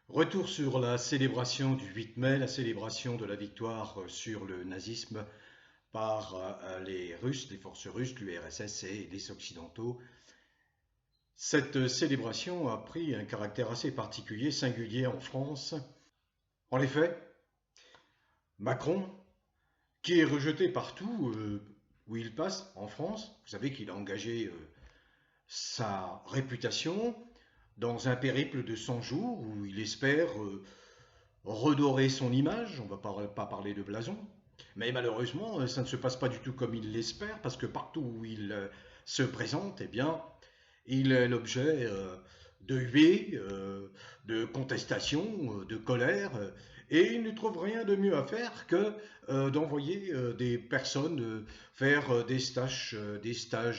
Retour sur la célébration du 8 mai, la célébration de la victoire sur le nazisme par les Russes, les forces russes, l'URSS et les Occidentaux. Cette célébration a pris un caractère assez particulier, singulier en France. En effet, Macron, qui est rejeté partout où il passe en France, vous savez qu'il a engagé sa réputation dans un périple de 100 jours où il espère redorer son image, on ne va pas parler de blason, mais malheureusement, ça ne se passe pas du tout comme il l'espère, parce que partout où il se présente, eh bien, il est l'objet de huées, de contestations, de colère, et il ne trouve rien de mieux à faire que d'envoyer des personnes faire des stages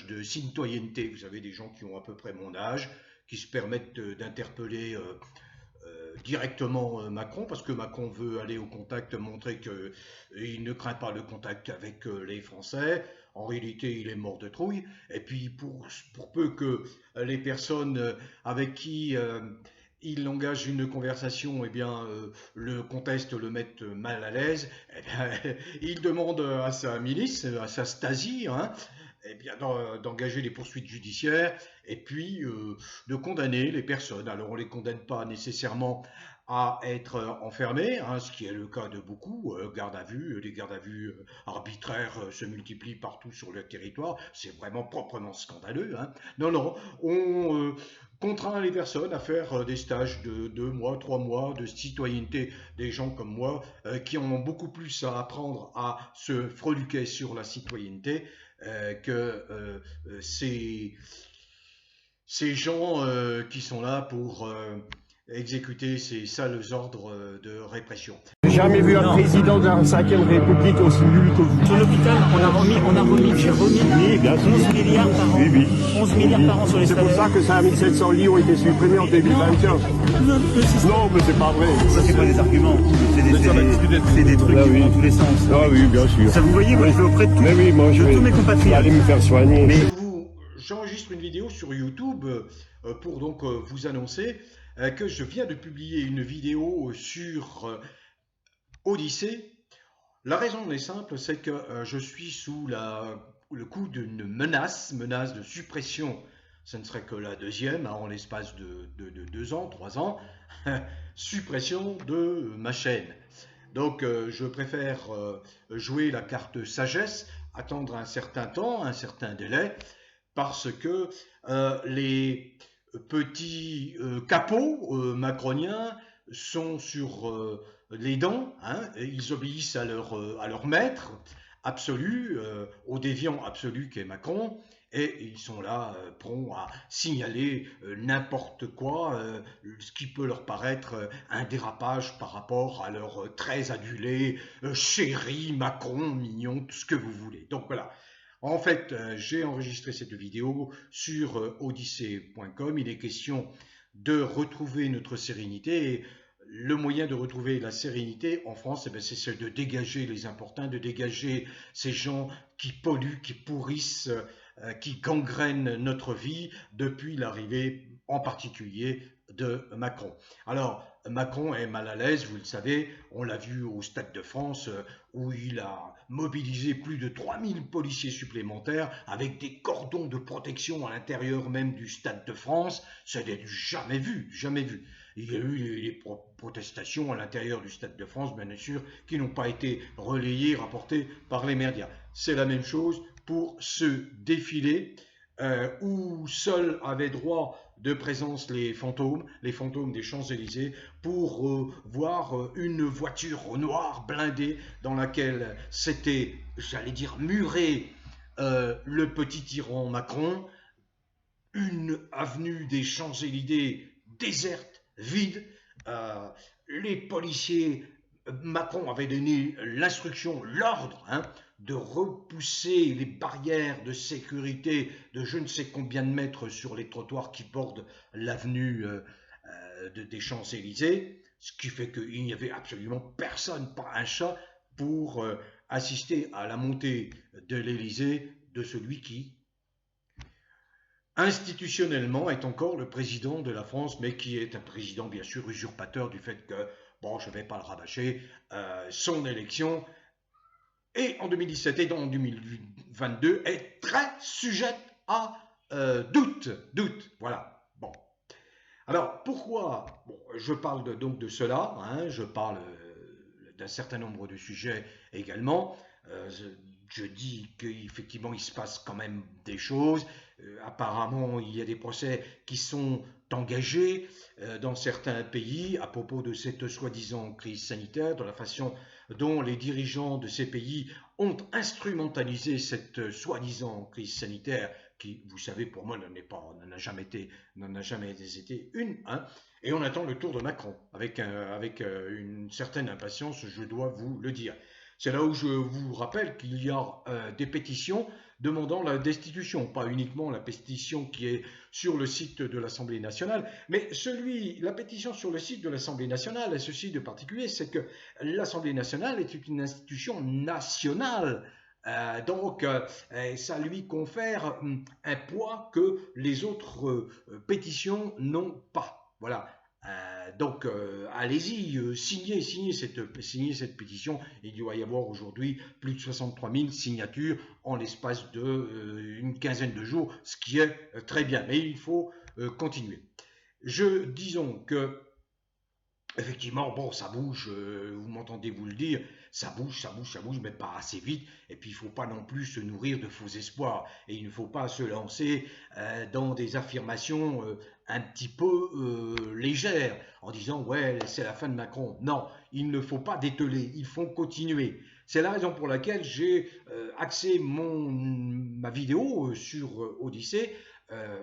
de citoyenneté. Vous savez, des gens qui ont à peu près mon âge, qui se permettent d'interpeller directement Macron, parce que Macron veut aller au contact, montrer qu'il ne craint pas le contact avec les Français. En réalité, il est mort de trouille. Et puis, pour peu que les personnes avec qui il engage une conversation, eh bien, le contestent, le mettent mal à l'aise, eh bien, il demande à sa milice, à sa Stasi, hein, eh bien, d'engager les poursuites judiciaires et puis de condamner les personnes. Alors on ne les condamne pas nécessairement à être enfermés, hein, ce qui est le cas de beaucoup, garde à vue, les gardes à vue arbitraires se multiplient partout sur le territoire, c'est vraiment proprement scandaleux. Hein. Non, non, on contraint les personnes à faire des stages de 2 mois, 3 mois de citoyenneté, des gens comme moi qui en ont beaucoup plus à apprendre à se freluquer sur la citoyenneté que ces gens qui sont là pour exécuter ces sales ordres de répression. J'ai jamais vu un président de la 5ème République aussi nul que vous. Sur l'hôpital, j'ai remis Oui, bien sûr. 11 milliards par an. Oui, oui. 11 milliards par an sur les C'est pour salaires. ça que 5700 lits ont été supprimés en 2021. Non, mais c'est pas vrai. Ça, c'est pas des arguments, c'est des trucs qui vont dans tous les sens. Ah oui, bien sûr. Ça, vous voyez, moi, je vais auprès de Mais oui, moi je tous vais mes compatriotes. aller me faire soigner. Mais J'enregistre une vidéo sur YouTube pour donc vous annoncer que je viens de publier une vidéo sur Odyssée. La raison est simple, c'est que je suis sous le coup d'une menace de suppression. Ce ne serait que la deuxième, hein, en l'espace de 2 ans, 3 ans, suppression de ma chaîne. Donc je préfère jouer la carte sagesse, attendre un certain temps, un certain délai, parce que les petits capots macroniens sont sur les dents, hein, ils obéissent à leur maître absolu, au déviant absolu qu'est Macron, et ils sont là prompts à signaler n'importe quoi, ce qui peut leur paraître un dérapage par rapport à leur très adulé chéri Macron, mignon, tout ce que vous voulez. Donc voilà. En fait, j'ai enregistré cette vidéo sur odyssée.com. Il est question de retrouver notre sérénité. Et le moyen de retrouver la sérénité en France, eh c'est de dégager les importuns, de dégager ces gens qui polluent, qui pourrissent, qui gangrènent notre vie depuis l'arrivée en particulier de Macron. Alors, Macron est mal à l'aise, vous le savez, on l'a vu au Stade de France où il a mobilisé plus de 3000 policiers supplémentaires avec des cordons de protection à l'intérieur même du Stade de France. C'était du jamais vu, jamais vu. Il y a eu les protestations à l'intérieur du Stade de France, bien sûr, qui n'ont pas été relayées, rapportées par les médias. C'est la même chose pour ce défilé où seuls avaient droit de présence les fantômes des Champs-Élysées, pour voir une voiture noire blindée dans laquelle s'était, j'allais dire, muré le petit tyran Macron, une avenue des Champs-Élysées déserte, vide. Les policiers, Macron avait donné l'instruction, l'ordre, hein, de repousser les barrières de sécurité de je ne sais combien de mètres sur les trottoirs qui bordent l'avenue des Champs-Élysées, ce qui fait qu'il n'y avait absolument personne, pas un chat, pour assister à la montée de l'Élysée de celui qui institutionnellement, est encore le président de la France, mais qui est un président, bien sûr, usurpateur du fait que, bon, je ne vais pas le rabâcher, son élection, et en 2017 et en 2022, est très sujette à doute, voilà, bon. Alors, pourquoi je parle donc de cela, hein, je parle d'un certain nombre de sujets également. Je dis qu'effectivement, il se passe quand même des choses. Apparemment, il y a des procès qui sont engagés dans certains pays à propos de cette soi-disant crise sanitaire, de la façon dont les dirigeants de ces pays ont instrumentalisé cette soi-disant crise sanitaire qui, vous savez, pour moi, n'en a jamais été une, hein. Et on attend le tour de Macron avec une certaine impatience, je dois vous le dire. C'est là où je vous rappelle qu'il y a des pétitions demandant la destitution, pas uniquement la pétition qui est sur le site de l'Assemblée nationale, mais la pétition sur le site de l'Assemblée nationale a ceci de particulier, c'est que l'Assemblée nationale est une institution nationale. Donc, ça lui confère un poids que les autres pétitions n'ont pas. Voilà. Donc, allez-y, signez cette pétition. Il doit y avoir aujourd'hui plus de 63 000 signatures en l'espace d'une quinzaine de jours, ce qui est très bien. Mais il faut continuer. Disons que effectivement, bon, ça bouge, vous m'entendez vous le dire, ça bouge, mais pas assez vite. Et puis, il ne faut pas non plus se nourrir de faux espoirs. Et il ne faut pas se lancer dans des affirmations un petit peu légères, en disant, ouais, c'est la fin de Macron. Non, il ne faut pas dételer, il faut continuer. C'est la raison pour laquelle j'ai axé ma vidéo sur Odyssée,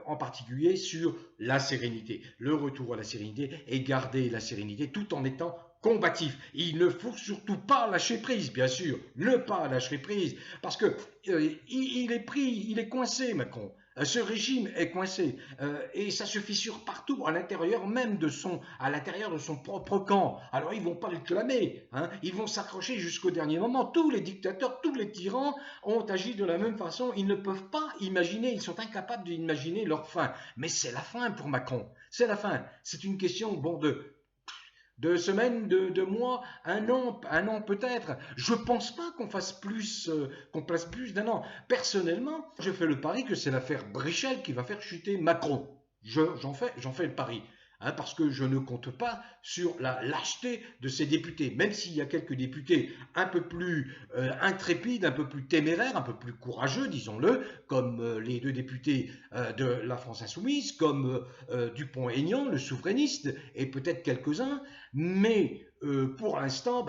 en particulier sur la sérénité, le retour à la sérénité et garder la sérénité tout en étant combatif. Il ne faut surtout pas lâcher prise, bien sûr, ne pas lâcher prise, parce que il est coincé, Macron. Ce régime est coincé et ça se fissure partout, à l'intérieur même de son propre camp. Alors ils vont pas le clamer, hein, ils vont s'accrocher jusqu'au dernier moment. Tous les dictateurs, tous les tyrans ont agi de la même façon. Ils ne peuvent pas imaginer, ils sont incapables d'imaginer leur fin. Mais c'est la fin pour Macron. C'est la fin. C'est une question de semaines, de mois, un an peut-être. Je pense pas qu'on fasse plus, qu'on place plus d'un an. Personnellement, je fais le pari que c'est l'affaire Brichel qui va faire chuter Macron. J'en fais le pari. Hein, parce que je ne compte pas sur la lâcheté de ces députés, même s'il y a quelques députés un peu plus intrépides, un peu plus téméraires, un peu plus courageux, disons-le, comme les deux députés de la France Insoumise, comme Dupont-Aignan, le souverainiste, et peut-être quelques-uns, mais pour l'instant,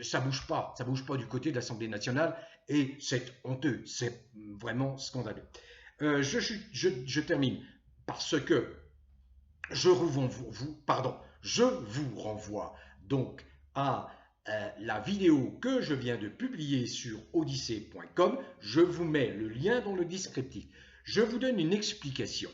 ça bouge pas du côté de l'Assemblée nationale, et c'est honteux, c'est vraiment scandaleux. Je termine parce que je vous renvoie donc à la vidéo que je viens de publier sur odyssée.com. Je vous mets le lien dans le descriptif. Je vous donne une explication.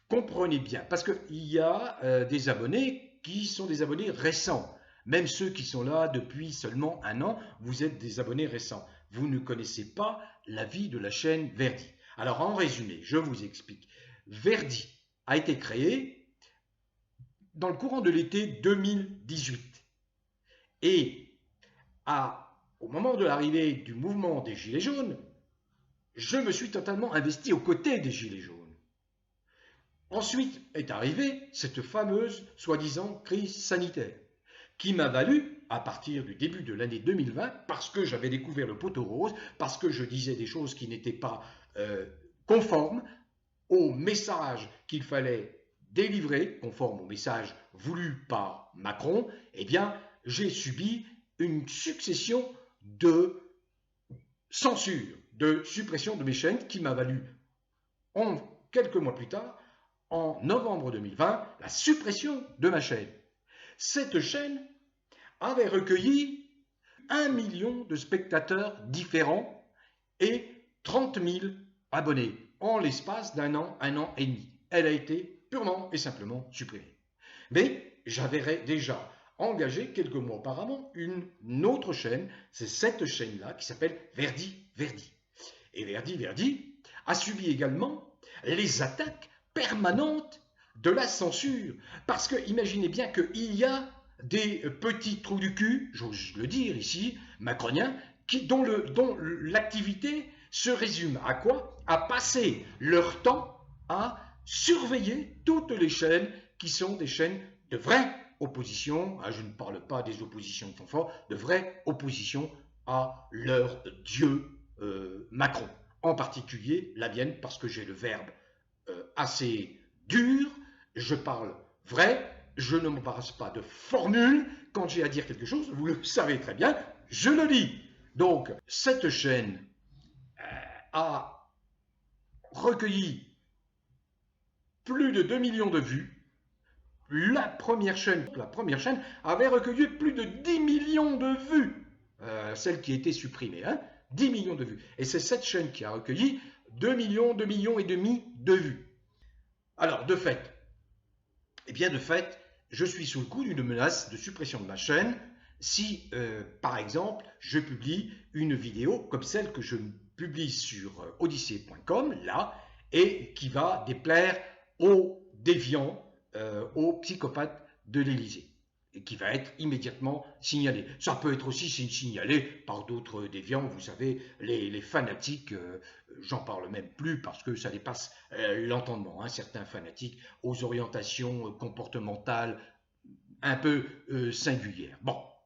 Comprenez bien, parce qu'il y a des abonnés qui sont des abonnés récents. Même ceux qui sont là depuis seulement un an, vous êtes des abonnés récents. Vous ne connaissez pas la vie de la chaîne Verdi. Alors en résumé, je vous explique. Verdi a été créé dans le courant de l'été 2018. Et au moment de l'arrivée du mouvement des Gilets jaunes, je me suis totalement investi aux côtés des Gilets jaunes. Ensuite est arrivée cette fameuse soi-disant crise sanitaire qui m'a valu, à partir du début de l'année 2020, parce que j'avais découvert le poteau rose, parce que je disais des choses qui n'étaient pas conformes au message qu'il fallait délivrer, conforme au message voulu par Macron, eh bien, j'ai subi une succession de censure, de suppression de mes chaînes qui m'a valu, quelques mois plus tard, en novembre 2020, la suppression de ma chaîne. Cette chaîne avait recueilli 1 million de spectateurs différents et 30 000 abonnés en l'espace d'un an et demi. Elle a été purement et simplement supprimée. Mais j'avais déjà engagé quelques mois auparavant une autre chaîne, c'est cette chaîne-là qui s'appelle Verdi. Et Verdi a subi également les attaques permanentes de la censure. Parce que imaginez bien qu'il y a des petits trous du cul, j'ose le dire ici, macroniens, dont l'activité se résume à quoi? À passer leur temps à surveiller toutes les chaînes qui sont des chaînes de vraie opposition, je ne parle pas des oppositions de fanfare, de vraie opposition à leur dieu Macron. En particulier la mienne, parce que j'ai le verbe assez dur, je parle vrai, je ne m'embarrasse pas de formule, quand j'ai à dire quelque chose, vous le savez très bien, je le dis. Donc, cette chaîne a recueilli plus de 2 millions de vues. La première chaîne avait recueilli plus de 10 millions de vues. Celle qui a été supprimée, 10 millions de vues. Et c'est cette chaîne qui a recueilli 2 millions et demi de vues. Alors, de fait, je suis sous le coup d'une menace de suppression de ma chaîne si, par exemple, je publie une vidéo comme celle que je publie sur odyssée.com, là, et qui va déplaire aux déviants, aux psychopathes de l'Élysée, et qui va être immédiatement signalé. Ça peut être aussi signalé par d'autres déviants, vous savez, les fanatiques, j'en parle même plus parce que ça dépasse l'entendement, certains fanatiques aux orientations comportementales un peu singulières,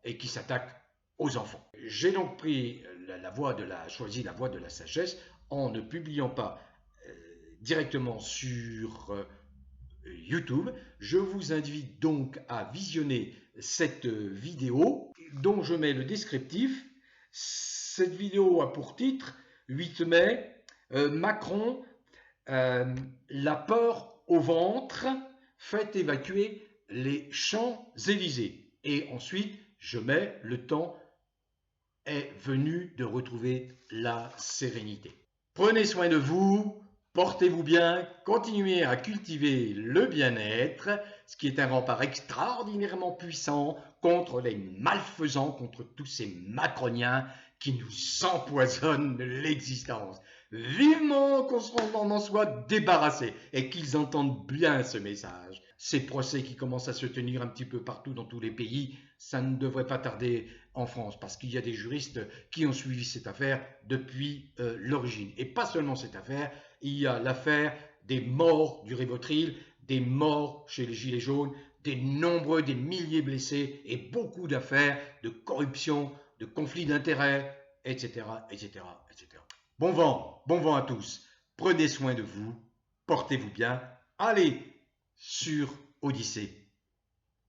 et qui s'attaquent aux enfants. J'ai donc choisi la voie de la sagesse en ne publiant pas directement sur YouTube. Je vous invite donc à visionner cette vidéo dont je mets le descriptif. Cette vidéo a pour titre 8 mai, Macron, la peur au ventre, fait évacuer les Champs-Élysées. Et ensuite, je mets le temps est venu de retrouver la sérénité. Prenez soin de vous. Portez-vous bien, continuez à cultiver le bien-être, ce qui est un rempart extraordinairement puissant contre les malfaisants, contre tous ces macroniens qui nous empoisonnent l'existence. Vivement qu'on en soit débarrassé et qu'ils entendent bien ce message. Ces procès qui commencent à se tenir un petit peu partout dans tous les pays, ça ne devrait pas tarder en France parce qu'il y a des juristes qui ont suivi cette affaire depuis l'origine. Et pas seulement cette affaire, il y a l'affaire des morts du Rivotril, des morts chez les Gilets jaunes, des milliers blessés et beaucoup d'affaires de corruption, de conflits d'intérêts, etc., etc., etc. Bon vent à tous. Prenez soin de vous, portez-vous bien. Allez sur Odyssée.